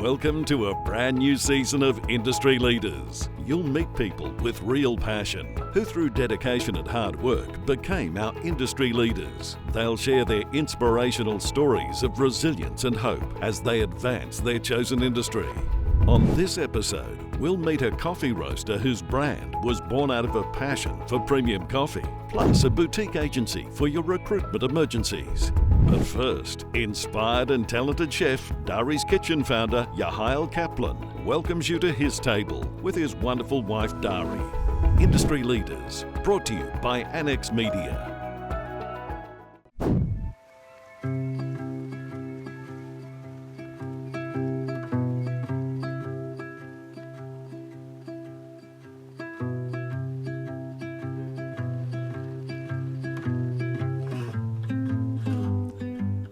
Welcome to a brand new season of Industry Leaders. You'll meet people with real passion who through dedication and hard work became our industry leaders. They'll share their inspirational stories of resilience and hope as they advance their chosen industry. On this episode, we'll meet a coffee roaster whose brand was born out of a passion for premium coffee, plus a boutique agency for your recruitment emergencies. But first, inspired and talented chef, Dari's Kitchen founder, Yahail Kaplan, welcomes you to his table with his wonderful wife, Dari. Industry Leaders, brought to you by Annex Media.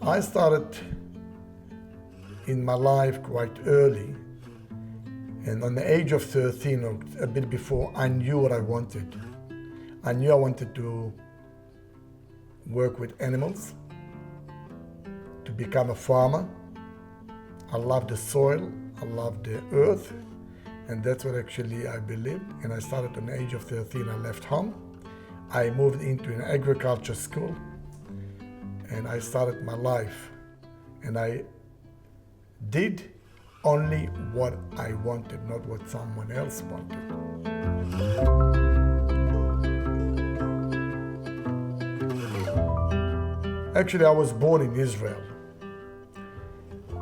I started in my life quite early, and on the age of 13 or a bit before, I knew what I wanted. I knew I wanted to work with animals, to become a farmer. I love the soil, I love the earth, and that's what actually I believed. And I started on the age of 13, I left home. I moved into an agriculture school, and I started my life, and I did only what I wanted, not what someone else wanted. Actually, I was born in Israel,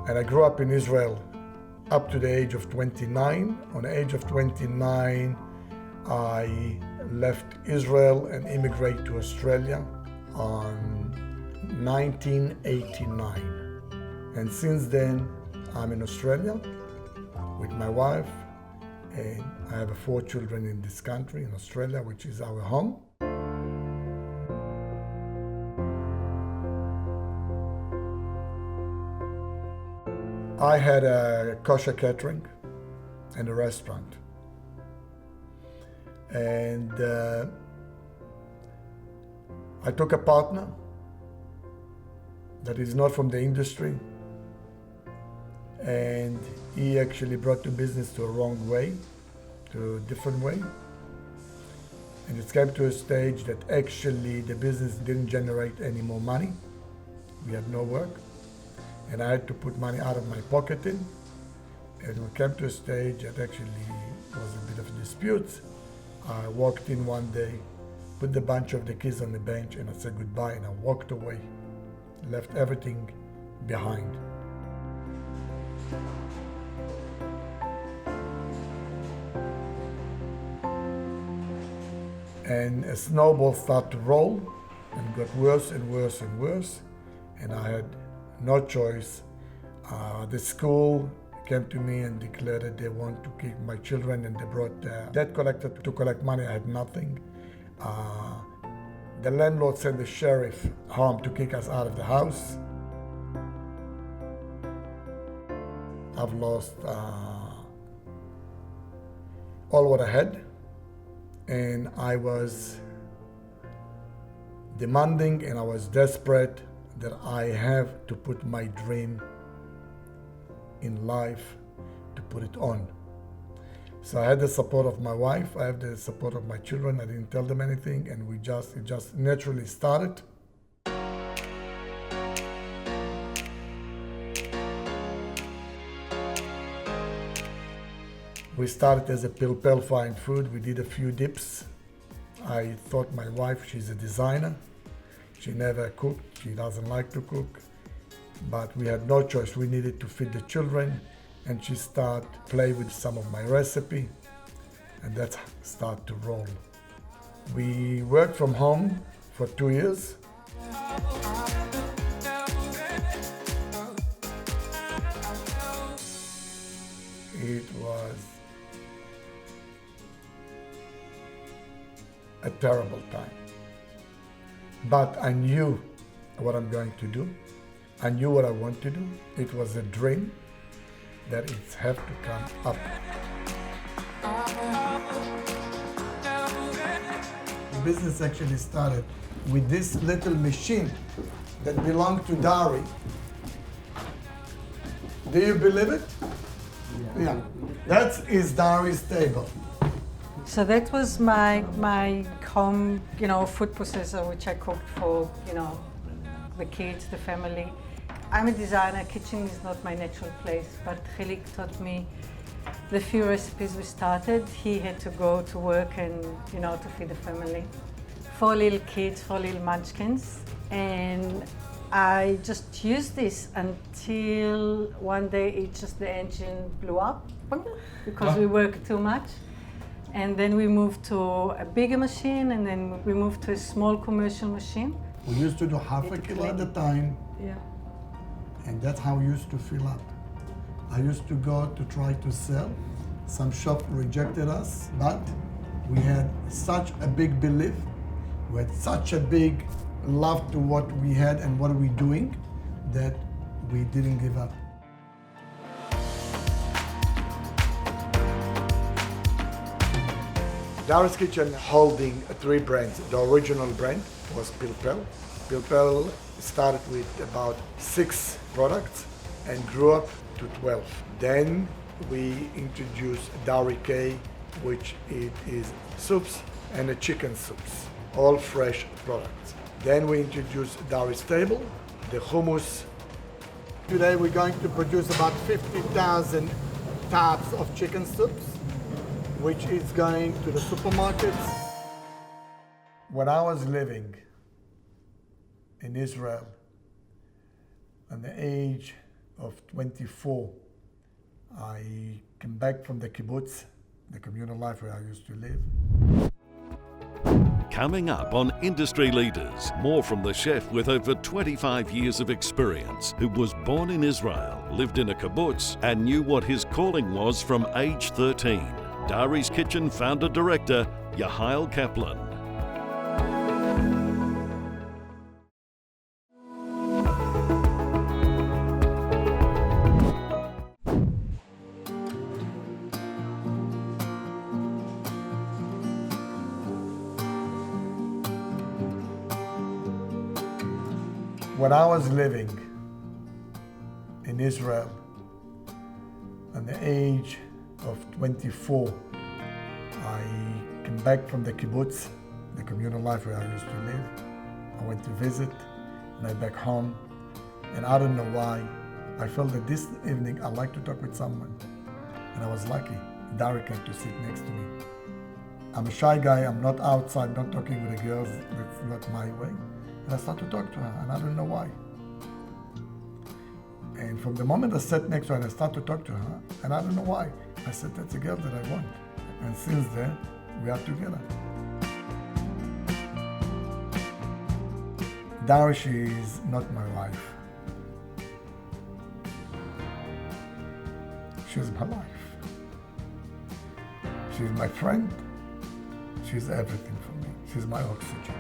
and I grew up in Israel up to the age of 29. On the age of 29, I left Israel and immigrated to Australia on 1989, and since then I'm in Australia with my wife, and I have 4 children in this country, in Australia, which is our home. I had a kosher catering and a restaurant, and I took a partner that is not from the industry, and he actually brought the business to a wrong way, to a different way. And it came to a stage that actually the business didn't generate any more money. We had no work, and I had to put money out of my pocket in. And we came to a stage that actually was a bit of a dispute. I walked in one day, put the bunch of the keys on the bench, and I said goodbye, and I walked away. Left everything behind. And a snowball started to roll and got worse and worse and worse, and I had no choice. The school came to me and declared that they want to keep my children, and they brought a debt collector to collect money. I had nothing. The landlord sent the sheriff home to kick us out of the house. I've lost all what I had, and I was demanding, and I was desperate that I have to put my dream in life, to put it on. So I had the support of my wife, I have the support of my children. I didn't tell them anything, and it just naturally started. We started as a pilpel fine food. We did a few dips. I thought my wife, she's a designer. She never cooked, she doesn't like to cook, but we had no choice. We needed to feed the children. And she started play with some of my recipe, and that started to roll. We worked from home for 2 years. It was a terrible time, but I knew what I'm going to do. I knew what I want to do. It was a dream that it have to come up. The business actually started with this little machine that belonged to Dari. Do you believe it? Yeah, that is Dari's table. So that was my home, food processor, which I cooked for, the kids, the family. I'm a designer. Kitchen is not my natural place, but Chilik taught me the few recipes we started. He had to go to work and, to feed the family. 4 little kids, 4 little munchkins, and I just used this until one day the engine blew up because we worked too much. And then we moved to a bigger machine, and then we moved to a small commercial machine. We used to do half a kilo at a time, Yeah. and that's how we used to fill up. I used to go to try to sell. Some shop rejected us, but we had such a big belief, we had such a big love to what we had and what we're doing, that we didn't give up. Dari's Kitchen holding 3 brands. The original brand was Pilpel. Pilpel started with about 6 products and grew up to 12. Then we introduced Dari K, which it is soups and a chicken soups, all fresh products. Then we introduced Dari's Table, the hummus. Today we're going to produce about 50,000 types of chicken soups, which is going to the supermarkets. When I was living in Israel, at the age of 24, I came back from the kibbutz, the communal life where I used to live. Coming up on Industry Leaders, more from the chef with over 25 years of experience, who was born in Israel, lived in a kibbutz, and knew what his calling was from age 13. Dari's Kitchen founder-director, Yahail Kaplan. When I was living in Israel, at the age of 24, I came back from the kibbutz, the communal life where I used to live. I went to visit, and I back home, and I don't know why, I felt that this evening I'd like to talk with someone. And I was lucky. Dari came to sit next to me. I'm a shy guy, I'm not outside, not talking with the girls, that's not my way. And I started to talk to her, and I don't know why. And from the moment I sat next to her and I started to talk to her, and I don't know why, I said, that's a girl that I want. And since then, we are together. Dari, she is not my wife. She's my life. She's my friend. She's everything for me. She's my oxygen.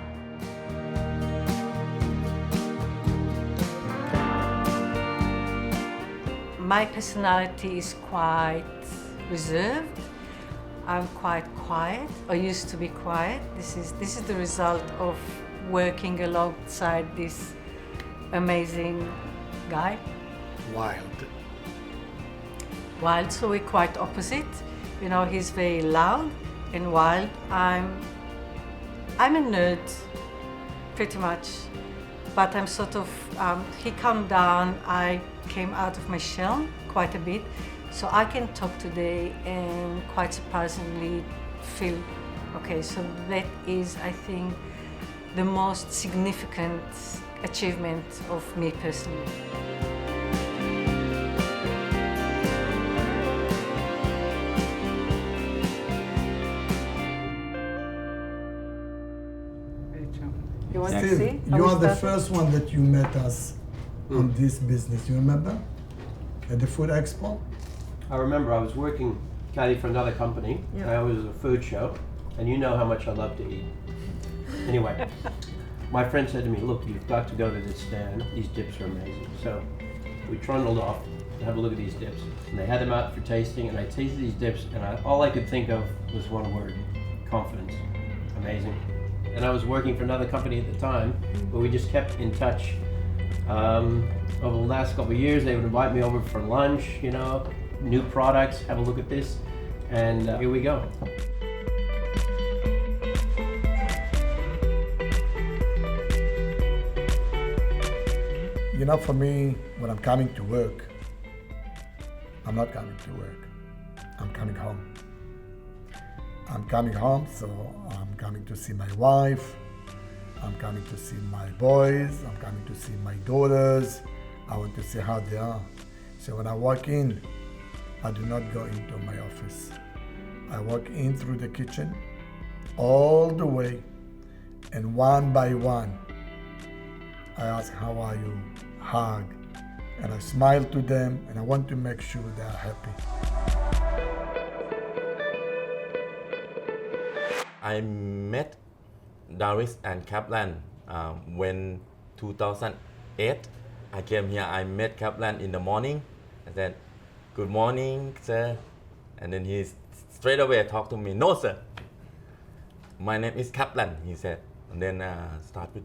My personality is quite reserved. I'm quite quiet, or used to be quiet. This is the result of working alongside this amazing guy. Wild, so we're quite opposite. He's very loud and wild. I'm a nerd, pretty much, but I'm sort of, he calmed down, I came out of my shell quite a bit, so I can talk today and quite surprisingly feel okay. So that is, I think, the most significant achievement of me personally. You want to see? You are the first one that you met us on this business. You remember? At the food expo? I remember I was working, Kathy, for another company. Yeah. I was at a food show, and you know how much I love to eat. Anyway, my friend said to me, look, you've got to go to this stand. These dips are amazing. So we trundled off to have a look at these dips. And they had them out for tasting, and I tasted these dips, and all I could think of was one word: confidence. Amazing. And I was working for another company at the time, but we just kept in touch. Over the last couple of years, they would invite me over for lunch, new products, have a look at this, and here we go. You know, for me, when I'm coming to work, I'm not coming to work. I'm coming home. I'm coming home, so I'm coming to see my wife. I'm coming to see my boys. I'm coming to see my daughters. I want to see how they are. So when I walk in, I do not go into my office. I walk in through the kitchen, all the way, and one by one, I ask, how are you? Hug, and I smile to them, and I want to make sure they are happy. I met Darius and Kaplan when 2008. I came here, I met Kaplan in the morning. I said, "Good morning, sir." And then he straight away talked to me, "No, sir. My name is Kaplan," he said. And then start with.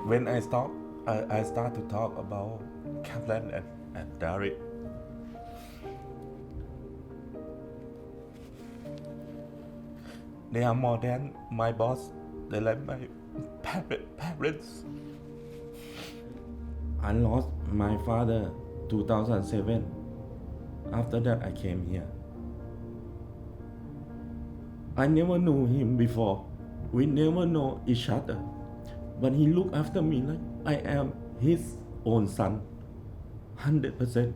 When I start to talk about Kaplan and Darius. They are more than my boss. They like my parents. I lost my father 2007. After that, I came here. I never knew him before. We never know each other. But he looked after me like I am his own son, 100%.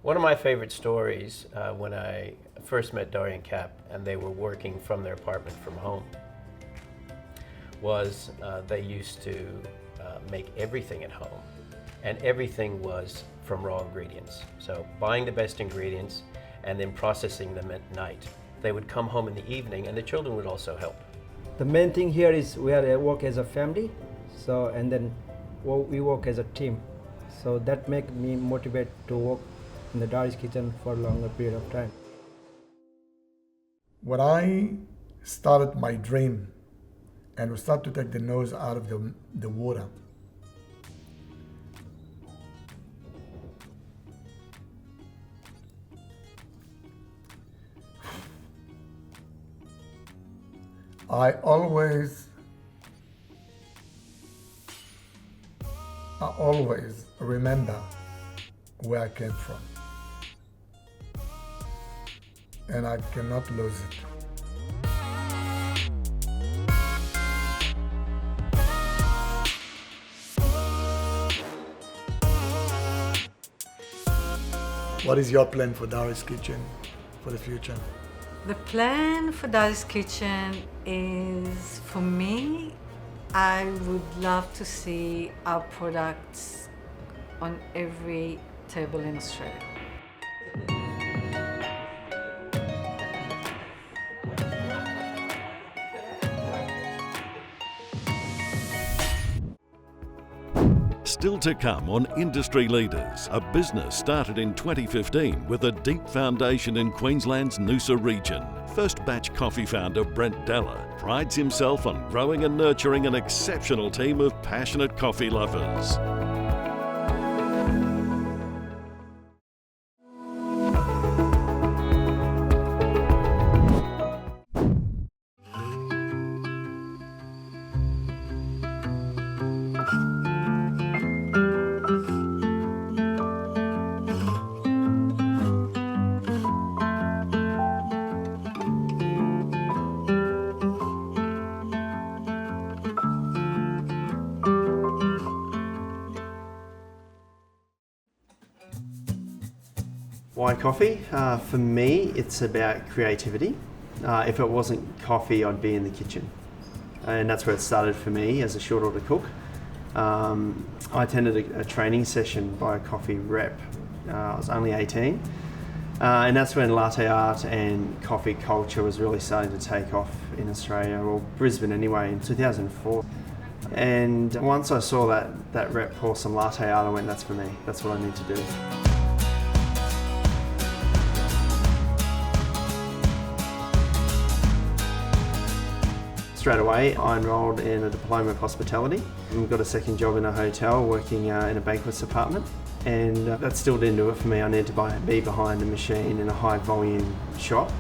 One of my favorite stories when I first met Dari and Cap and they were working from their apartment from home was they used to make everything at home, and everything was from raw ingredients. So buying the best ingredients and then processing them at night. They would come home in the evening and the children would also help. The main thing here is we are work as a family, so and then we work as a team. So that make me motivate to work in the Dari's kitchen for a longer period of time. When I started my dream and we start to take the nose out of the water, I always remember where I came from, and I cannot lose it. What is your plan for Dari's Kitchen for the future? The plan for Dari's Kitchen is, for me, I would love to see our products on every table in Australia. Still to come on Industry Leaders, a business started in 2015 with a deep foundation in Queensland's Noosa region. First batch coffee founder Brent Della prides himself on growing and nurturing an exceptional team of passionate coffee lovers. Why coffee? For me, it's about creativity. If it wasn't coffee, I'd be in the kitchen. And that's where it started for me as a short order cook. I attended a training session by a coffee rep. I was only 18. And that's when latte art and coffee culture was really starting to take off in Australia, or Brisbane anyway, in 2004. And once I saw that rep pour some latte art, I went, that's for me. That's what I need to do. Straight away, I enrolled in a diploma of hospitality and got a second job in a hotel working in a banquets department. And that still didn't do it for me. I needed to be behind a machine in a high volume shop.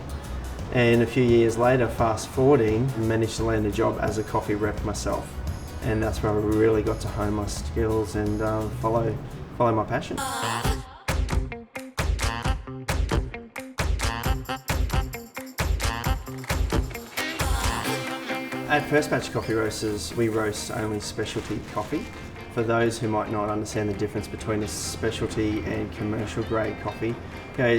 And a few years later, fast forwarding, managed to land a job as a coffee rep myself. And that's where I really got to hone my skills and follow my passion. At First Batch Coffee Roasters, we roast only specialty coffee. For those who might not understand the difference between a specialty and commercial grade coffee,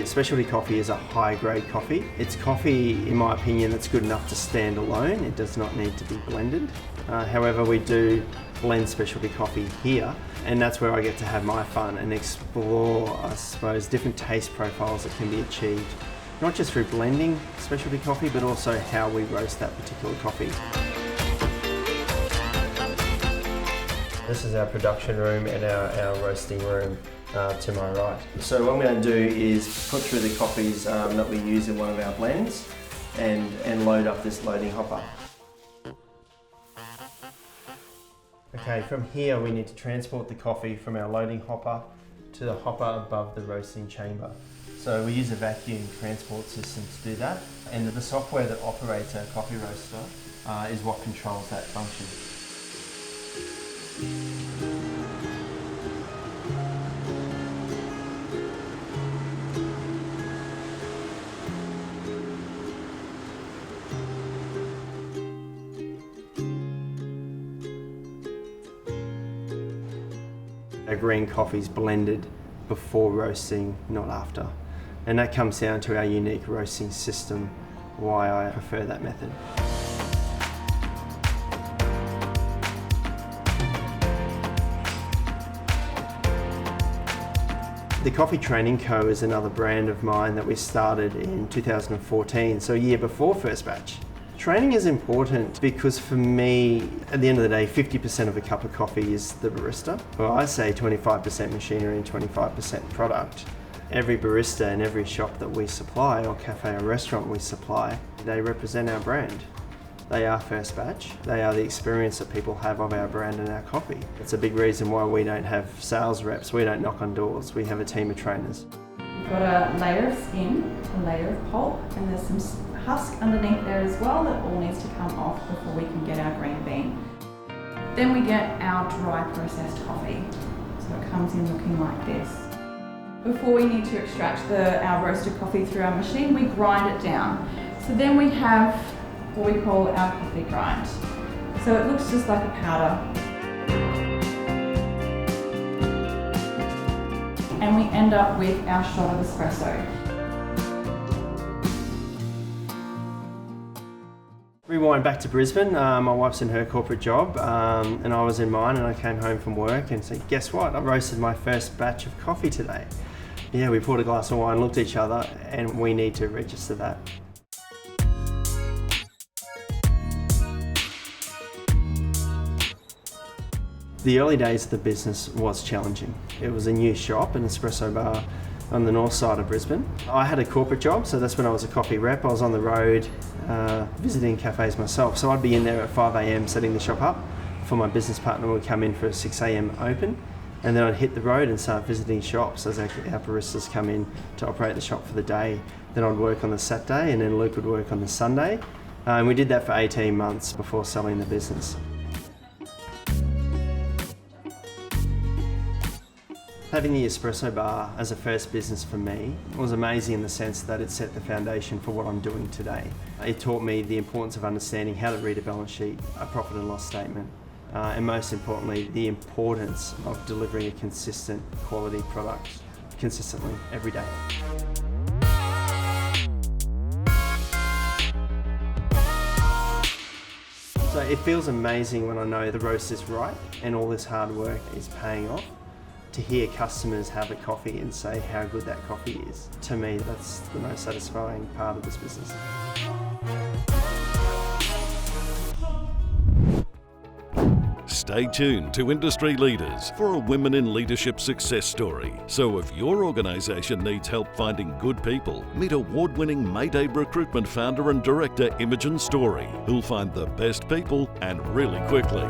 specialty coffee is a high grade coffee. It's coffee, in my opinion, that's good enough to stand alone. It does not need to be blended. However, we do blend specialty coffee here, and that's where I get to have my fun and explore, I suppose, different taste profiles that can be achieved, not just through blending specialty coffee, but also how we roast that particular coffee. This is our production room and our roasting room to my right. So what I'm going to do is put through the coffees that we use in one of our blends and load up this loading hopper. Okay, from here we need to transport the coffee from our loading hopper to the hopper above the roasting chamber. So we use a vacuum transport system to do that, and the software that operates our coffee roaster is what controls that function. Our green coffee is blended before roasting, not after. And that comes down to our unique roasting system, why I prefer that method. The Coffee Training Co. is another brand of mine that we started in 2014, so a year before First Batch. Training is important because for me, at the end of the day, 50% of a cup of coffee is the barista. Well, I say 25% machinery and 25% product. Every barista in every shop that we supply, or cafe or restaurant we supply, they represent our brand. They are First Batch. They are the experience that people have of our brand and our coffee. It's a big reason why we don't have sales reps. We don't knock on doors. We have a team of trainers. We've got a layer of skin, a layer of pulp, and there's some husk underneath there as well that all needs to come off before we can get our green bean. Then we get our dry processed coffee. So it comes in looking like this. Before we need to extract our roasted coffee through our machine, we grind it down. So then we have what we call our coffee grind. So it looks just like a powder. And we end up with our shot of espresso. Rewind back to Brisbane. My wife's in her corporate job and I was in mine, and I came home from work and said, guess what? I roasted my first batch of coffee today. Yeah, we poured a glass of wine, looked at each other, and we need to register that. The early days of the business was challenging. It was a new shop, an espresso bar on the north side of Brisbane. I had a corporate job, so that's when I was a coffee rep. I was on the road visiting cafes myself, so I'd be in there at 5 a.m. setting the shop up. For my business partner would come in for a 6 a.m. open, and then I'd hit the road and start visiting shops as our baristas come in to operate the shop for the day. Then I'd work on the Saturday, and then Luke would work on the Sunday. And we did that for 18 months before selling the business. Having the espresso bar as a first business for me was amazing in the sense that it set the foundation for what I'm doing today. It taught me the importance of understanding how to read a balance sheet, a profit and loss statement, and most importantly, the importance of delivering a consistent quality product consistently every day. So it feels amazing when I know the roast is right and all this hard work is paying off. To hear customers have a coffee and say how good that coffee is, to me that's the most satisfying part of this business. Stay tuned to Industry Leaders for a Women in Leadership success story. So if your organisation needs help finding good people, meet award-winning Mayday recruitment founder and director Imogen Story, who'll find the best people and really quickly.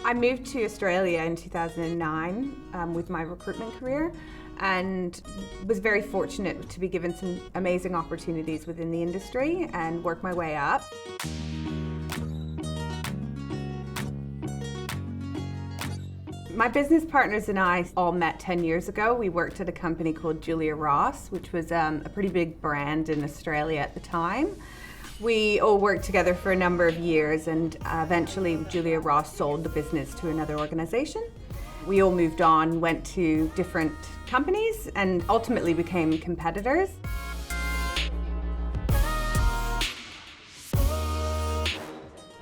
I moved to Australia in 2009 with my recruitment career and was very fortunate to be given some amazing opportunities within the industry and work my way up. My business partners and I all met 10 years ago. We worked at a company called Julia Ross, which was a pretty big brand in Australia at the time. We all worked together for a number of years and eventually Julia Ross sold the business to another organisation. We all moved on, went to different companies and ultimately became competitors.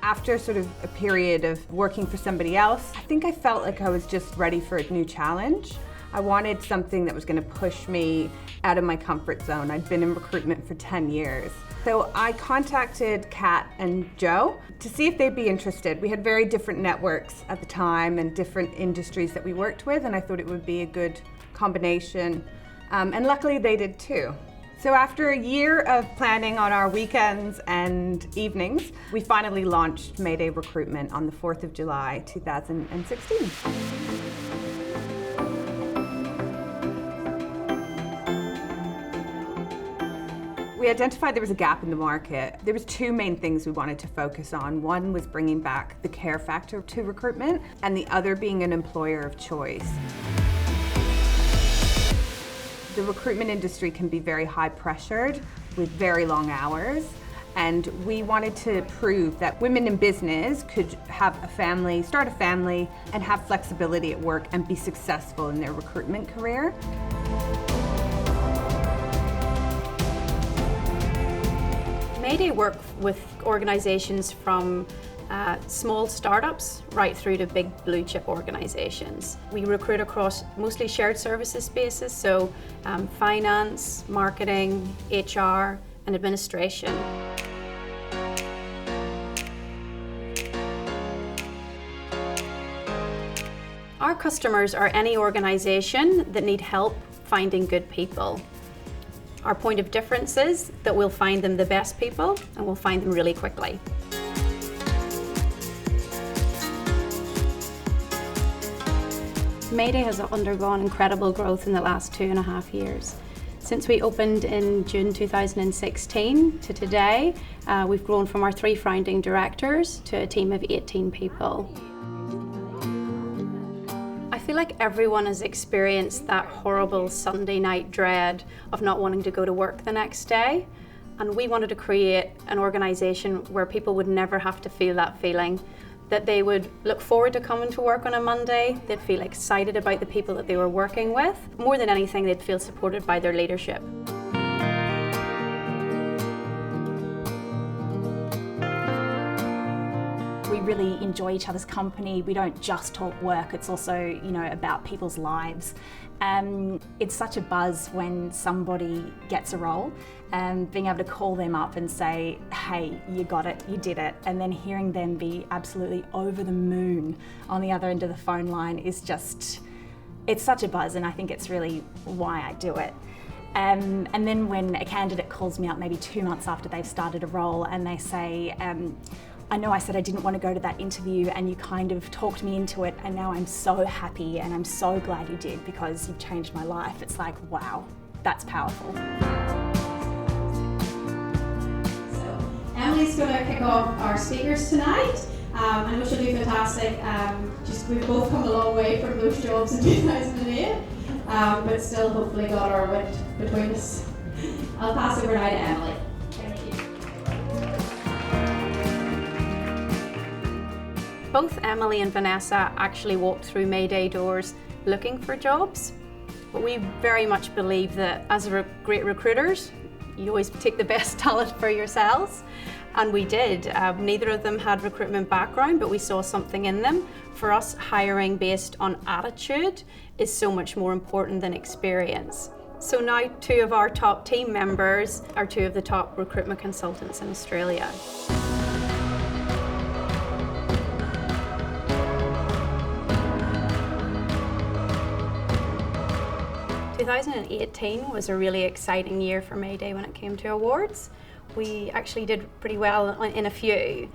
After sort of a period of working for somebody else, I think I felt like I was just ready for a new challenge. I wanted something that was going to push me out of my comfort zone. I'd been in recruitment for 10 years. So I contacted Kat and Joe to see if they'd be interested. We had very different networks at the time and different industries that we worked with, and I thought it would be a good combination. And luckily they did too. So after a year of planning on our weekends and evenings, we finally launched Mayday Recruitment on the 4th of July, 2016. We identified there was a gap in the market. There was two main things we wanted to focus on. One was bringing back the care factor to recruitment, and the other being an employer of choice. The recruitment industry can be very high pressured with very long hours, and we wanted to prove that women in business could have a family, start a family, and have flexibility at work and be successful in their recruitment career. Mayday work with organisations from small startups right through to big blue chip organisations. We recruit across mostly shared services spaces, so finance, marketing, HR and administration. Our customers are any organisation that need help finding good people. Our point of difference is that we'll find them the best people and we'll find them really quickly. Mayday has undergone incredible growth in the last 2.5 years. Since we opened in June 2016 to today, we've grown from our 3 founding directors to a team of 18 people. I feel like everyone has experienced that horrible Sunday night dread of not wanting to go to work the next day. And we wanted to create an organisation where people would never have to feel that feeling, that they would look forward to coming to work on a Monday, they'd feel excited about the people that they were working with. More than anything, they'd feel supported by their leadership. We really enjoy each other's company. We don't just talk work, it's also, about people's lives. It's such a buzz when somebody gets a role and being able to call them up and say, hey, you got it, you did it, and then hearing them be absolutely over the moon on the other end of the phone line is just, it's such a buzz, and I think it's really why I do it. And then when a candidate calls me up maybe 2 months after they've started a role and they say, I know I said I didn't want to go to that interview and you kind of talked me into it, and now I'm so happy and I'm so glad you did because you've changed my life. It's like, wow, that's powerful. So Emily's going to kick off our speakers tonight. I know she'll do fantastic. We've both come a long way from those jobs in 2008, but still hopefully got our wit between us. I'll pass over now to Emily. Thank you. both Emily and Vanessa actually walked through Mayday doors looking for jobs. But we very much believe that as great recruiters, you always take the best talent for yourselves. And we did. Neither of them had recruitment background, but we saw something in them. For us, hiring based on attitude is so much more important than experience. So now 2 of our top team members are 2 of the top recruitment consultants in Australia. In 2018 was a really exciting year for Mayday when it came to awards. We actually did pretty well in a few.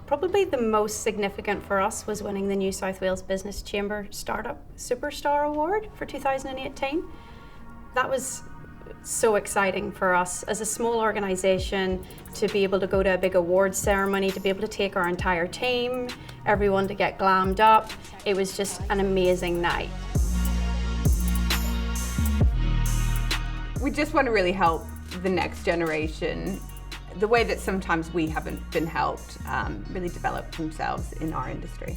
Probably the most significant for us was winning the New South Wales Business Chamber Startup Superstar Award for 2018. That was so exciting for us as a small organisation to be able to go to a big awards ceremony, to be able to take our entire team, everyone to get glammed up. It was just an amazing night. We just want to really help the next generation, the way that sometimes we haven't been helped, really develop themselves in our industry.